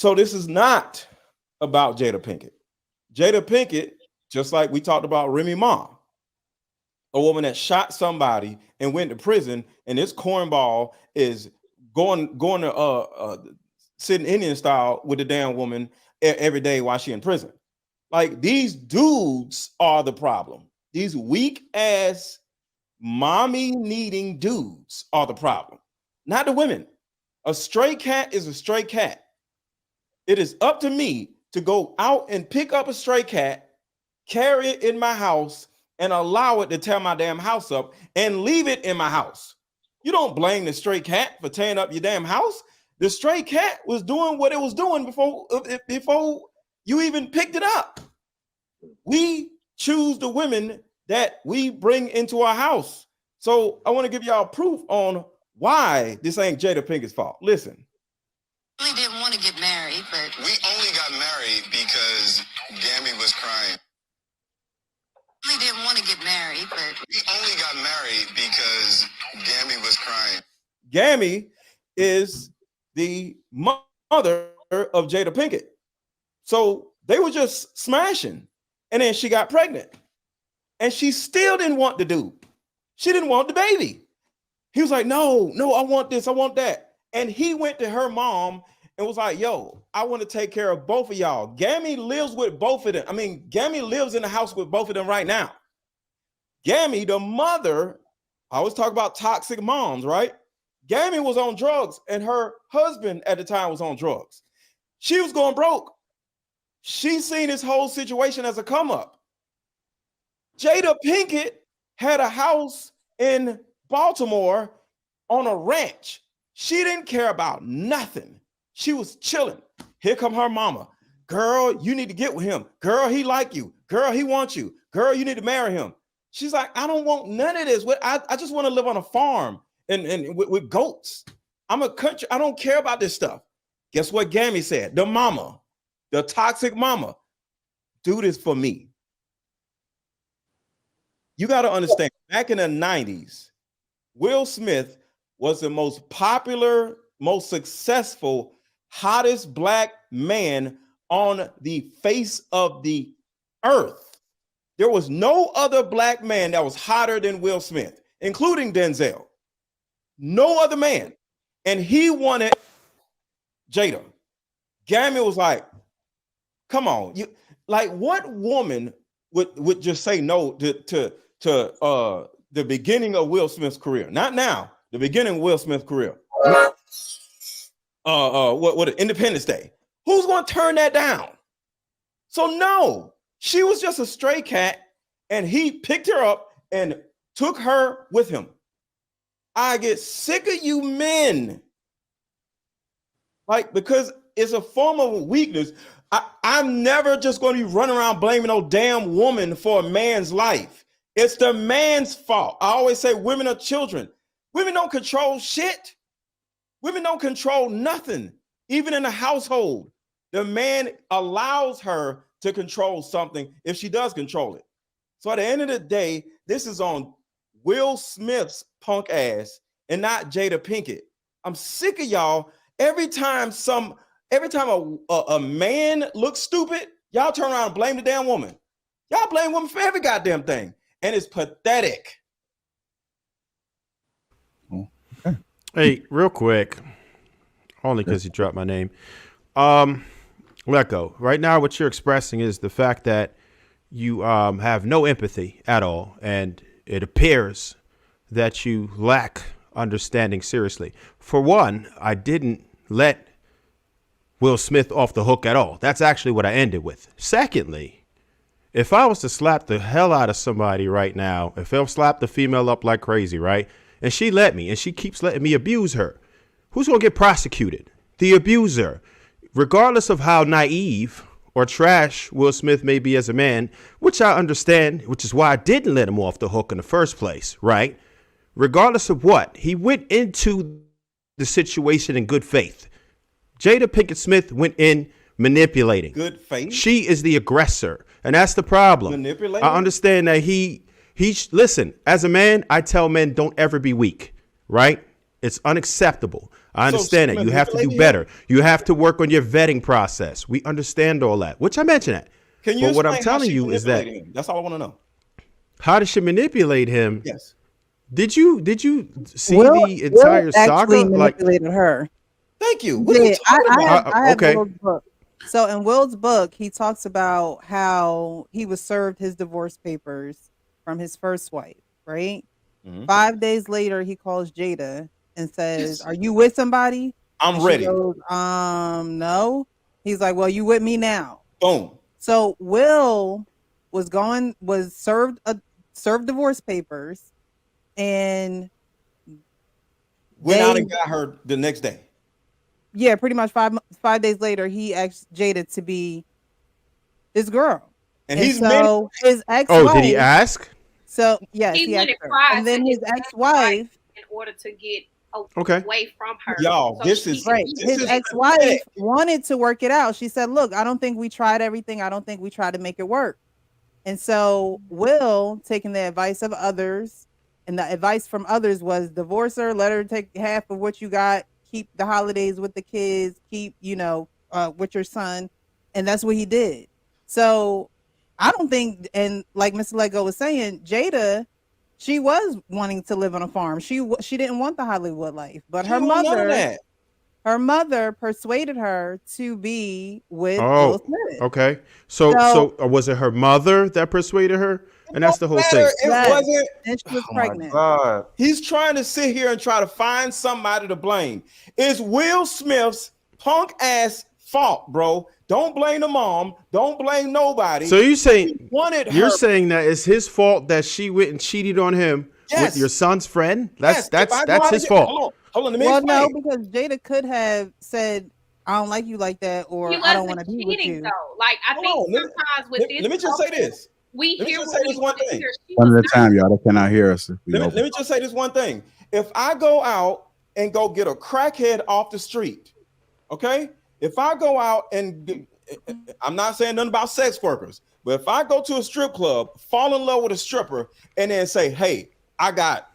So this is not about Jada Pinkett. Jada Pinkett, just like we talked about Remy Ma, a woman that shot somebody and went to prison, and this cornball is going to sitting Indian style with the damn woman every day while she in prison. Like, these dudes are the problem. These weak ass mommy needing dudes are the problem, not the women. A stray cat is a stray cat. It is up to me to go out and pick up a stray cat, carry it in my house, and allow it to tear my damn house up and leave it in my house. You don't blame the stray cat for tearing up your damn house. The stray cat was doing what it was doing before you even picked it up. We choose the women that we bring into our house. So I want to give y'all proof on why this ain't Jada Pinkett's fault. Listen. We didn't want to get married, but we only got married because Gammy was crying. We didn't want to get married, but we only got married because Gammy was crying. Gammy is the mother of Jada Pinkett. So they were just smashing. And then she got pregnant. And she still didn't want the dude. She didn't want the baby. He was like, no, I want this, I want that. And he went to her mom and was like, yo, I want to take care of both of y'all. Gammy lives with both of them. I mean, Gammy lives in the house with both of them right now. Gammy, the mother, I always talk about toxic moms, right? Gammy was on drugs and her husband at the time was on drugs. She was going broke. She seen this whole situation as a come up. Jada Pinkett had a house in Baltimore on a ranch. She didn't care about nothing. She was chilling. Here come her mama. Girl, you need to get with him. Girl, he like you. Girl, he wants you. Girl, you need to marry him. She's like, I don't want none of this. I just want to live on a farm and with goats. I'm a country. I don't care about this stuff. Guess what Gammy said? The mama, the toxic mama, do this for me. You got to understand, back in the 90s, Will Smith was the most popular, most successful, hottest black man on the face of the earth. There was no other black man that was hotter than Will Smith, including Denzel. No other man. And he wanted Jada. Gammy was like, come on. You, like, what woman would just say no to the beginning of Will Smith's career? Not now, the beginning of Will Smith's career. What Independence Day. Who's going to turn that down? So no, she was just a stray cat and he picked her up and took her with him. I get sick of you men. Like, because it's a form of weakness. I'm never just going to be running around blaming no damn woman for a man's life. It's the man's fault. I always say women are children. Women don't control shit. Women don't control nothing, even in a household. The man allows her to control something if she does control it. So at the end of the day, this is on Will Smith's punk ass and not Jada Pinkett. I'm sick of y'all. Every time a man looks stupid, y'all turn around and blame the damn woman. Y'all blame women for every goddamn thing. And it's pathetic. Okay. Hey, real quick, only because you dropped my name. Let go. Right now, what you're expressing is the fact that you have no empathy at all. And it appears that you lack understanding seriously. For one, I didn't let Will Smith off the hook at all. That's actually what I ended with. Secondly, if I was to slap the hell out of somebody right now, if I slapped the female up like crazy, right, and she let me, and she keeps letting me abuse her, who's going to get prosecuted? The abuser. Regardless of how naive or trash Will Smith may be as a man, which I understand, which is why I didn't let him off the hook in the first place, right? Regardless of what, he went into the situation in good faith. Jada Pinkett Smith went in manipulating. Good faith? She is the aggressor, and that's the problem. Manipulating? I understand that listen, as a man, I tell men don't ever be weak, right? It's unacceptable. I So understand she that. You have to do manipulated better. him? You have to work on your vetting process. We understand all that, which I mentioned that. Can you But what I'm explain how telling she you is that manipulated him? That's all I want to know. how did she manipulate him? Yes. Did you see Will the Will entire actually saga? Like, manipulated her. Thank you. What are you Yeah, talking about? I have okay, Will's book. So in Will's book, he talks about how he was served his divorce papers from his first wife, right? Mhm. 5 days later, he calls Jada and says, Yes. "Are you with somebody?" I'm And she ready. goes, no. He's like, "Well, you with me now." Boom. So Will was served divorce papers, and Went out and they got her the next day. yeah, pretty much 5 days later, he asked Jada to be his girl. And And he's many. so his oh, did he ex-wife, ask? so yes, He he went asked and her. cried And then to his his ex-wife ex-wife, in order to get Okay, away from her, Y'all, so this he is could right, be this his is pathetic. ex-wife wanted to work it out. She said, "Look, I don't think we tried everything. I don't think we tried to make it work." And so Will, taking the advice of others, and the advice from others was divorce her, let her take half of what you got, keep the holidays with the kids, keep, with your son. And that's what he did. So I don't think, and like Mr. Lego was saying, Jada, she was wanting to live on a farm. She didn't want the Hollywood life, but She didn't want none of that. her mother persuaded her to be with Will oh, Smith. okay. So So was it her mother that persuaded her? It And don't that's the whole matter. thing. It yes, wasn't. and she was Oh my pregnant. God. He's trying to sit here and try to find somebody to blame. It's Will Smith's punk ass fault, bro. Don't blame the mom. Don't blame nobody. So you He saying wanted you're her. saying that it's his fault that she went and cheated on him with your Yes. son's friend? Yes. If I know That's how to his get, fault. hold on. Let me Well, no, explain. because Jada could have said, "I don't like you like that," He or "I don't want wasn't to be with cheating you." though. Like I Hold think on. sometimes with this Let me just say couple, this. we Let me hear just what say we this one want to thing. hear. She One was at a not. time, y'all. They cannot hear us. If we Let open. me just say this one thing. If I go out and go get a crackhead off the street, okay? If I go out and I'm not saying nothing about sex workers, but if I go to a strip club, fall in love with a stripper, and then say, "Hey, I got,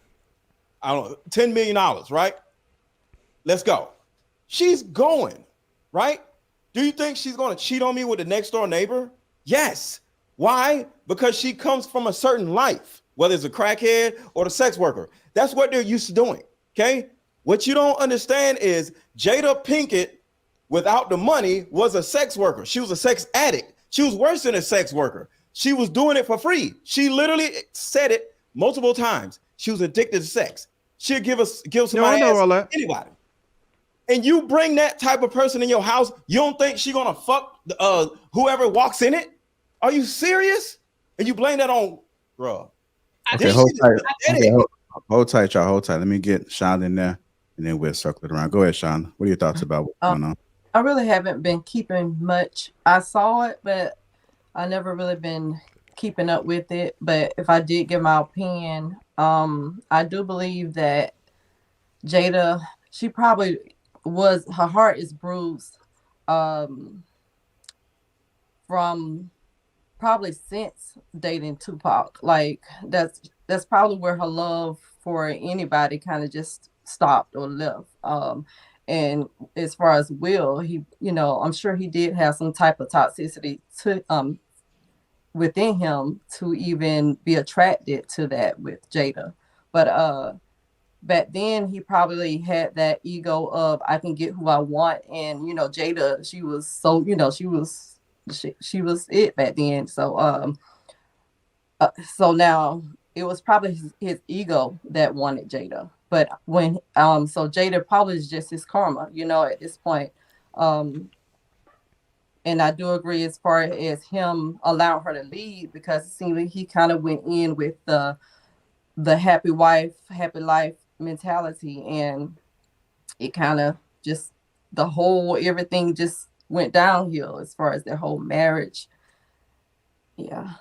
I don't know, $10 million, right? Let's go." She's going, right? Do you think she's going to cheat on me with the next door neighbor? Yes. Why? Because she comes from a certain life, whether it's a crackhead or the sex worker. That's what they're used to doing. Okay. What you don't understand is Jada Pinkett, without the money, was a sex worker. She was a sex addict. She was worse than a sex worker. She was doing it for free. She literally said it multiple times. She was addicted to sex. She'll give No, I somebody know ass all that. anybody. And you bring that type of person in your house, you don't think she gonna fuck whoever walks in it? Are you serious? And you blame that on, bro? I Okay, This think hold shit is tight. pathetic. Okay, hold tight, y'all. Hold tight. Let me get Sean in there, and then we'll circle it around. Go ahead, Sean. What are your thoughts about what's going on? I really haven't been keeping much. I saw it, but I never really been keeping up with it. But if I did give my opinion, I do believe that Jada, she probably was, her heart is bruised from probably since dating Tupac. Like that's probably where her love for anybody kind of just stopped or left. And as far as Will, he, I'm sure he did have some type of toxicity to within him to even be attracted to that with Jada. But back then he probably had that ego of I can get who I want, and Jada, she was so, she was it back then. So now it was probably his ego that wanted Jada. But when so Jada probably is just his karma, at this point. And I do agree as far as him allowing her to lead, because it seemed like he kind of went in with the happy wife, happy life mentality, and it kind of just everything just went downhill as far as their whole marriage. Yeah.